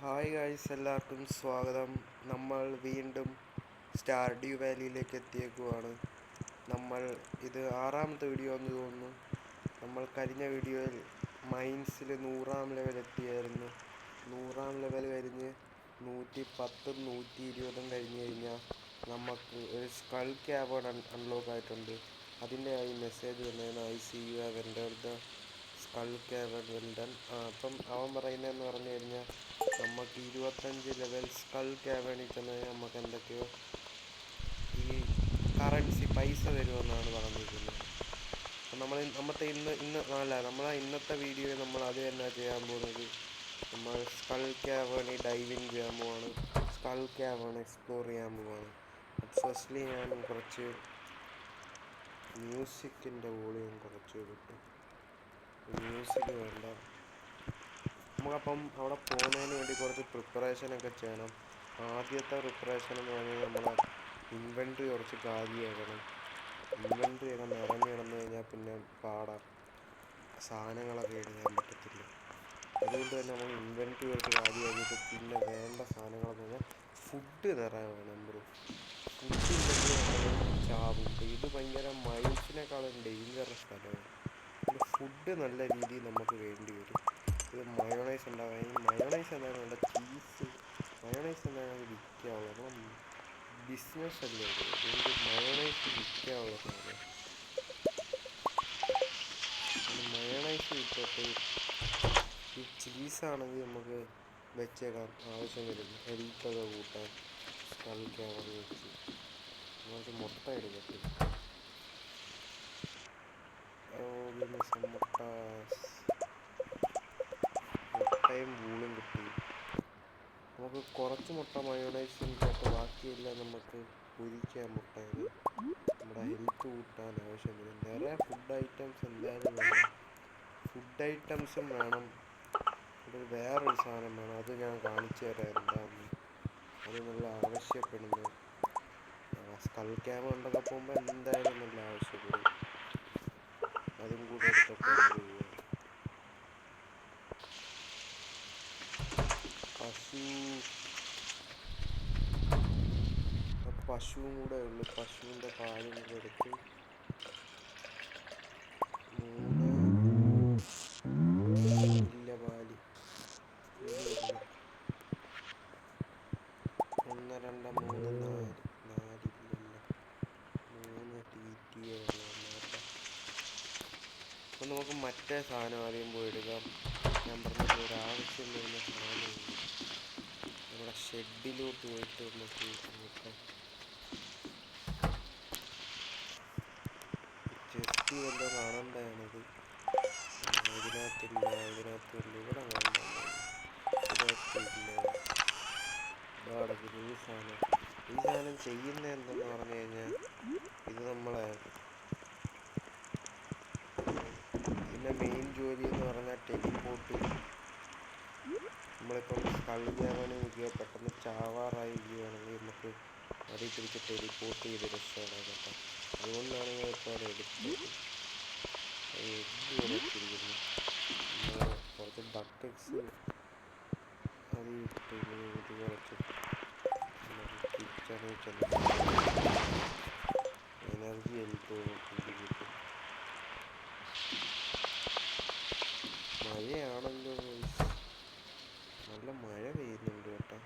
Hi guys, എല്ലാവർക്കും സ്വാഗതം. നമ്മൾ വീണ്ടും സ്റ്റാർഡ്യൂ വാലിയിലേക്ക് എത്തിയേക്കുവാണ്. നമ്മൾ ഇത് ആറാമത്തെ വീഡിയോ എന്ന് തോന്നുന്നു. നമ്മൾ കഴിഞ്ഞ വീഡിയോയിൽ മൈൻസിൽ 100-ാം ലെവൽ എത്തിയായിരുന്നു. 100-ാം ലെവൽ കഴിഞ്ഞ് 110-ഉം 120-ഉം കഴിഞ്ഞ് കഴിഞ്ഞാൽ നമുക്ക് ഒരു സ്കൾ ക്യാവേൺ അൺലോക്ക് ആയിട്ടുണ്ട്. അതിൻ്റെ ആയി മെസ്സേജ് വന്നതാണ്, I see you have entered the skull cavern well done. അപ്പം അവൻ പറയുന്നതെന്ന് പറഞ്ഞു കഴിഞ്ഞാൽ നമുക്ക് 25 ലെവൽ സ്കൾ ക്യാവേണിൽ തന്നെ നമുക്ക് എന്തൊക്കെയോ ഈ കറൻസി പൈസ തരുമെന്നാണ് പറഞ്ഞിരിക്കുന്നത്. അപ്പം നമ്മളെ ഇന്നത്തെ വീഡിയോയിൽ നമ്മൾ അത് തന്നെ ചെയ്യാൻ പോകുന്നത്. നമ്മൾ സ്കൾ ക്യാവേണിൽ ഡൈവിങ് ചെയ്യാൻ പോവാണ്. സ്കൾ ക്യാവേൺ എക്സ്പ്ലോർ ചെയ്യാൻ പോവാണ്. ഫസ്റ്റ്ലി ഞാൻ കുറച്ച് മ്യൂസിക്കിൻ്റെ വോളിയം കുറച്ച് കിട്ടും. മ്യൂസിക് വേണ്ട. നമുക്കപ്പം അവിടെ പോകുന്നതിന് വേണ്ടി കുറച്ച് പ്രിപ്പറേഷനൊക്കെ ചെയ്യണം. ആദ്യത്തെ പ്രിപ്പറേഷൻ എന്ന് പറഞ്ഞാൽ നമ്മളെ ഇൻവെൻട്രി കുറച്ച് കാലിയാക്കണം. ഇൻവെൻട്രി ഒക്കെ നിറഞ്ഞു കിടന്നു കഴിഞ്ഞാൽ പിന്നെ പാടാം, സാധനങ്ങളൊക്കെ എടുക്കാൻ പറ്റത്തില്ല. അതുകൊണ്ട് തന്നെ നമ്മൾ ഇൻവെൻട്രി കുറച്ച് കാലിയാക്കിയിട്ട് പിന്നെ വേണ്ട സാധനങ്ങളെന്ന് പറഞ്ഞാൽ ഫുഡ് നിറയെ വേണം ബ്രോ. ഫുഡ് ഇല്ലെങ്കിൽ നമ്മൾ ചാവും. ഇത് ഭയങ്കര മൈൻസിനേക്കാളും ഡേഞ്ചറസ് സ്ഥലമാണ്. ഫുഡ് നല്ല രീതിയിൽ നമുക്ക് വേണ്ടി വരും. ഇത് മയോണൈസ് ഉണ്ടാകാൻ, ഈ മയോണൈസ് എന്തായാലും നല്ല ചീസ് മയോണൈസ് എന്തായാലും വിൽക്കാവുള്ളൂ. നമ്മൾ ബിസിനസ് അല്ലേ അത്. അതുകൊണ്ട് മയോണൈസ് വിൽക്കാവുള്ള സാധനം. മയോണൈസ് വിറ്റിട്ട് ഈ ചീസാണെങ്കിൽ നമുക്ക് വെച്ചേക്കാം, ആവശ്യം വരും ഹെൽത്തൊക്കെ കൂട്ടാൻ. കളിക്കാൻ വെച്ച് നമുക്ക് മുട്ട എടുക്കട്ടെ. മുട്ടയും വൂളും കിട്ടി. നമുക്ക് കുറച്ച് മുട്ട മയോണൈസും ചേർത്ത് ബാക്കിയെല്ലാം നമുക്ക് പൊരിക്കാം. മുട്ടയിൽ നമ്മുടെ ഹെൽത്ത് കൂട്ടാൻ ആവശ്യം വരും. നിറയെ ഫുഡ് ഐറ്റംസ് എന്തായാലും വേണം. ഫുഡ് ഐറ്റംസും വേണം. ഇത് വേറൊരു സാധനം വേണം, അത് ഞാൻ കാണിച്ചു തരാം എന്താണെന്ന്. അത് നല്ല ആവശ്യപ്പെടുന്നു. സ്കൾ ക്യാമ്പ് കൊണ്ടൊക്കെ പോകുമ്പോൾ എന്തായാലും നല്ല ആവശ്യപ്പെടും. അതും കൂടെ എടുത്തിട്ട് പോവുക. പശുവും കൂടെ ഉള്ളു. പശുവിൻ്റെ പാലും കൂടെ എടുത്ത് 3 ഇല്ല പാല് 1 2 3 4 ഇല്ലല്ലോ, 3 തീറ്റിയേ ഉള്ളൂ. അപ്പം നമുക്ക് മറ്റേ സാധനം ആദ്യം പോയി എടുക്കാം. ഞാൻ പറഞ്ഞത് ഒരാവശ്യം വരുന്ന സാധനമുണ്ട്. നമ്മുടെ ഷെഡിലോട്ട് പോയിട്ട് നമുക്ക് നോക്കാം. ജസ്റ്റ് വല്ല കാണേണ്ടതാണിത്. ഇതിനകത്തില്ല. ഇവിടെ കാണണ്ട. ഇതിനകത്തില്ല. ഈ സാധനം ചെയ്യുന്ന എന്തെന്ന് പറഞ്ഞു കഴിഞ്ഞാൽ, ഇത് ഇതിൻ്റെ മെയിൻ ജോലി എന്ന് പറഞ്ഞാൽ ടെലിപ്പോർട്ട്. നമ്മളിപ്പം കളിക്കാനാണ് നിൽക്കുക, പെട്ടെന്ന് ചാവാറായിരിക്കുകയാണെങ്കിൽ നമുക്ക് അതിൽ തിരിച്ച് ടെലിപ്പോർട്ട് ചെയ്ത് രക്ഷപ്പെടാൻ പറ്റാം. അതുകൊണ്ടാണ് ഞാൻ ഇപ്പോൾ അത് എടുത്തത്. എഗ്ഗ് കുറച്ചിരിക്കുന്നു. കുറച്ച് ബക്കറ്റ്സ് അത് ഇട്ട് ഇത് കുറച്ച് കിച്ചണിൽ ചെന്ന് എനർജി എനിക്ക് കിട്ടും. മഴയാണല്ലോ, നല്ല മഴ പെയ്യുന്നുണ്ട് കേട്ടോ.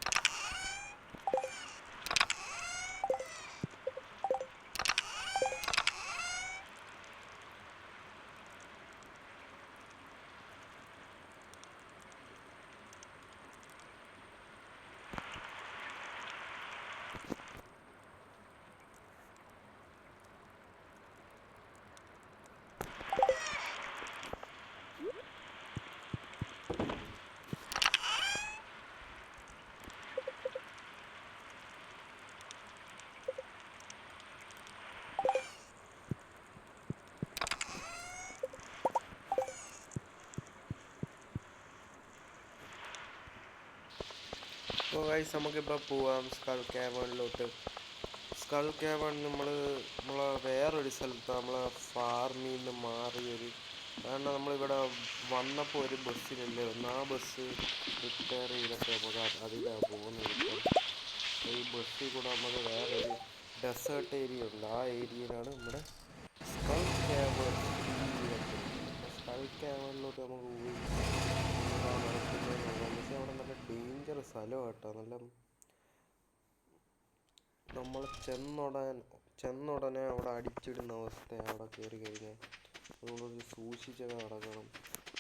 അപ്പോൾ ഗൈസ്, നമുക്കിപ്പോൾ പോവാം സ്കൾ ക്യാവേണിലോട്ട്. സ്കൾ ക്യാവേൺ നമ്മളെ വേറൊരു സ്ഥലത്ത് നമ്മളെ ഫാർമിൽ നിന്ന് മാറിയൊരു കാരണം നമ്മളിവിടെ വന്നപ്പോൾ ഒരു ബസ്സിലല്ലേ വന്നു, ആ ബസ് റിപ്പയർ ചെയ്തിട്ട് നമുക്ക് അതിലാണ് പോകുന്നത്. ഈ ബസ്സിൽ കൂടെ നമുക്ക് വേറൊരു ഡെസേർട്ട് ഏരിയ ഉണ്ട്, ആ ഏരിയയിലാണ് നമ്മുടെ സ്കൾ ക്യാവൽ. സ്കൾ ക്യാവലിലോട്ട് നമുക്ക് പോയി നടക്കുന്നത്. പക്ഷേ അവിടെ നല്ല ഡേഞ്ചർ സ്ഥലമാണ് കേട്ടോ. നല്ല നമ്മൾ ചെന്നുടനെ അവിടെ അടിച്ചിടുന്ന അവസ്ഥയാണ് അവിടെ കയറി കഴിഞ്ഞാൽ. അതുകൊണ്ട് സൂക്ഷിച്ചൊക്കെ നടക്കണം.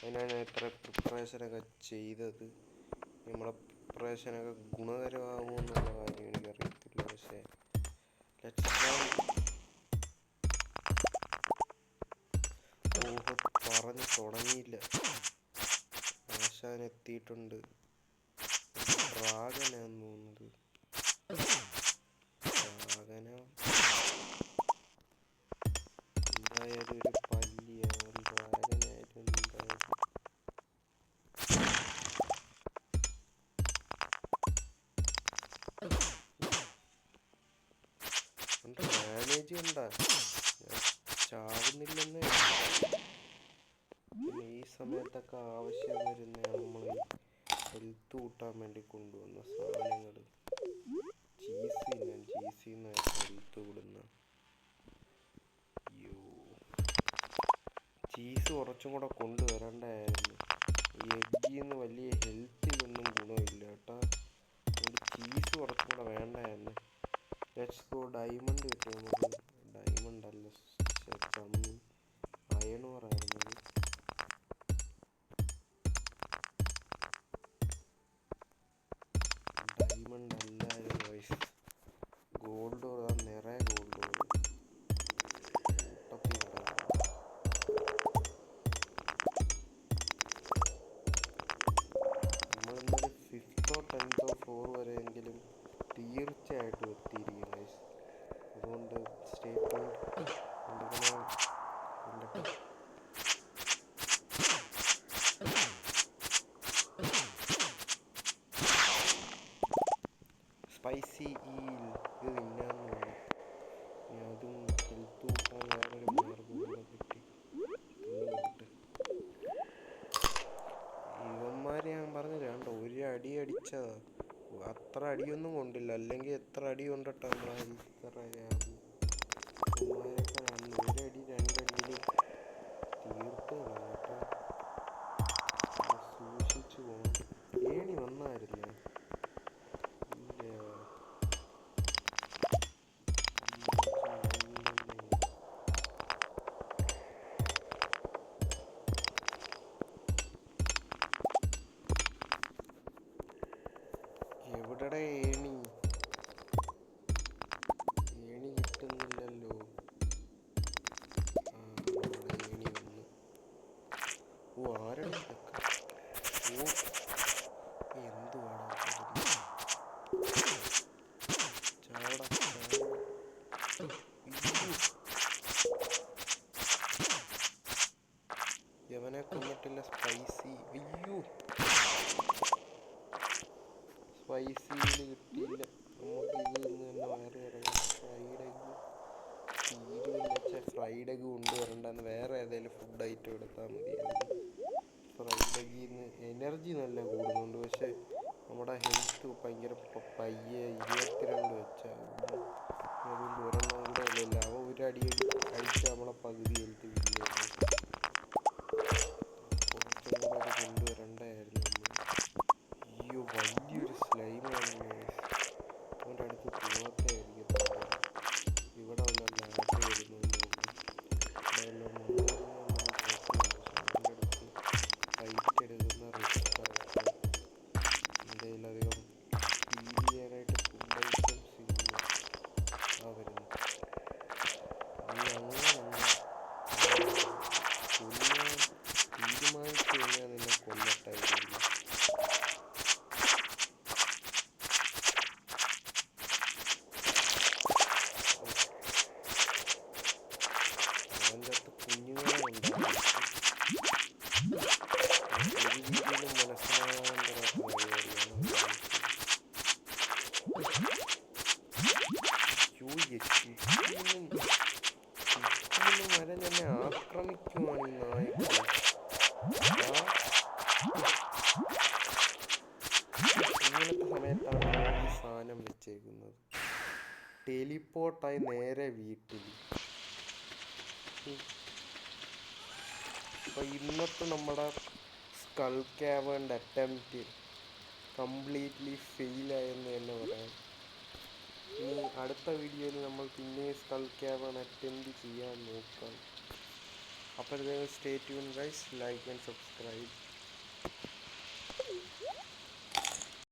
അതിനാണ് ഇത്ര പ്രിപ്പറേഷനൊക്കെ ചെയ്തത്. നമ്മളെ പ്രിപ്പറേഷനൊക്കെ ഗുണകരമാകുമോ എന്നുള്ള കാര്യം എനിക്കറിയത്തില്ല. പക്ഷേ പറഞ്ഞു തുടങ്ങിയില്ല, ആശാൻ എത്തിയിട്ടുണ്ട്. ഡ്രാഗനാന്ന് തോന്നുന്നത്. എന്തായാലും ഒരു പല്ലിയാണ്, ഡ്രാഗനായാലും എന്തായാലും. മാനേജ് കണ്ട ചാവുന്നില്ലെന്നേ. പിന്നെ ഈ സമയത്തൊക്കെ ആവശ്യം വരുന്ന നമ്മൾ ഹെൽത്ത് കൂട്ടാൻ വേണ്ടി കൊണ്ടുവന്ന സാധനങ്ങൾ. ചീസിന്ന് ഹെൽത്ത് കൂടുന്ന. ചീസ് കുറച്ചും കൂടെ കൊണ്ടുവരണ്ടായിരുന്നു. ഈ എഗ്ഗിന്ന് വലിയ ഹെൽത്തിലൊന്നും ഗുണമില്ല കേട്ടോ. ചീസ് കുറച്ചും കൂടെ വേണ്ടായിരുന്നു. Let's go. ഡയമണ്ട് കിട്ടും നമുക്ക്. ഡയമണ്ട് അല്ല, ചമ്മി അയണോറായിരുന്നു. ഡയമണ്ട് അല്ലായിരുന്നു വയസ്സ്. ഗോൾഡ് ഓർ, നിറയെ ഗോൾഡ് ഓർ. നമ്മളിന്നൊരു 5th or 10th or 4 വരെയെങ്കിലും തീർച്ചയായിട്ടും എത്തിയിരിക്കും ഗൈസ്. അതുകൊണ്ട് സ്റ്റേ ട്യൂൺഡ്. സ്പൈസി ഈൽ ഇത് തിന്നാന്ന് തോന്നുന്നു. അതും ഹെൽത്ത് കൂട്ടാൻ വേറൊരു മാർഗം കൂടെ കിട്ടി. ഇവന്മാർ ഞാൻ പറഞ്ഞില്ല കണ്ടോ, ഒരു അടി അടിച്ചതാ. അത്ര അടിയൊന്നും കൊണ്ടില്ല, അല്ലെങ്കിൽ എത്ര അടി കൊണ്ടിട്ടാ നമ്മളെ ഇത്രയാകും. ഇവന്മാരൊക്കെ ഒരടി രണ്ടടിയിൽ തീർത്ത് കേട്ടോ. സൂക്ഷിച്ചു പോകണം. ഏണി വന്നായിരുന്നേ. എവിടെടെ ഏണി? ഏണി കിട്ടുന്നില്ലല്ലോ. ഏണി വന്നു. ഓ, ആരുടെ ഓ, എന്തുവാടാ ചാവട. യവനെ കൊന്നിട്ടില്ല. സ്പൈസി. അയ്യോ, സ്പൈസിയിൽ കിട്ടിയില്ല. നമുക്ക് ഇത് നിന്ന് തന്നെ വയറ് ഇറങ്ങി. ഫ്രൈഡ് എഗ്ഗ് തീരുമില്ല. ഫ്രൈഡ് എഗ്ഗ് കൊണ്ടുവരണ്ടെന്ന് വേറെ ഏതെങ്കിലും ഫുഡ് ഐറ്റം എടുത്താൽ മതിയായിരുന്നു. ഫ്രൈഡ് എഗ്ഗിൽ നിന്ന് എനർജി നല്ല കൂടുന്നുണ്ട്, പക്ഷെ നമ്മുടെ ഹെൽത്ത് ഭയങ്കര പയ്യെ 22 വെച്ചാൽ. അതുകൊണ്ട് ഒരെണ്ണം കൂടെ ഉള്ളല്ല. അവ ഒരടി അടിച്ച് നമ്മളെ പകുതി ഹെൽത്ത് ഇല്ലായിരുന്നു. കുറച്ചും കൂടെ അത് കൊണ്ടുവരണ്ടായിരുന്നു നമ്മൾ. അയ്യോ, വലിയൊരു സ്ലൈമാണ്. അവൻ്റെ അടുത്ത് പോകാത്തായിരിക്കും. ഇവിടെ വല്ല ലാറ്റ് വരുന്നതെന്ന് തോന്നുന്നു. ഇവിടെ വല്ല അവൻ്റെ അടുത്ത് ഫൈറ്റ് എടുക്കുന്ന റിസ്ക്കാണ്. എന്തെങ്കിലും അധികം ഫീൽ ചെയ്യാനായിട്ട് ഫുഡ് ഐറ്റംസ് ഇല്ല. ആ വരുന്നു. നീ അങ്ങനെ കൊല്ലാൻ തീരുമാനിച്ചു കഴിഞ്ഞാൽ നിന്നെ കൊല്ലട്ടായിരിക്കും. അവൻ്റെ അടുത്ത് കുഞ്ഞുങ്ങളെ ഉണ്ടാകും. ഒരു രീതിയിലും മനസ്സിലാകാൻ തരാത്ത പരിപാടിയാണ്. ചുറ്റിനും വരെ തന്നെ ആക്രമിക്കുവാണ് ഈ നായ്ക്കൾ. ടെലിപ്പോർട്ടായി നേരെ വീട്ടിൽ. അപ്പോൾ ഇന്നത്തെ നമ്മുടെ സ്കൾ ക്യാവേണിൻ്റെ അറ്റംപ്റ്റ് കംപ്ലീറ്റ്ലി ഫെയിലായെന്ന് തന്നെ പറയാം. ഇനി അടുത്ത വീഡിയോയിൽ നമ്മൾ പിന്നെ സ്കൾ ക്യാവേൺ അറ്റംപ്റ്റ് ചെയ്യാൻ നോക്കാം. അപ്പോഴത്തേക്കും stay tune guys, like and subscribe.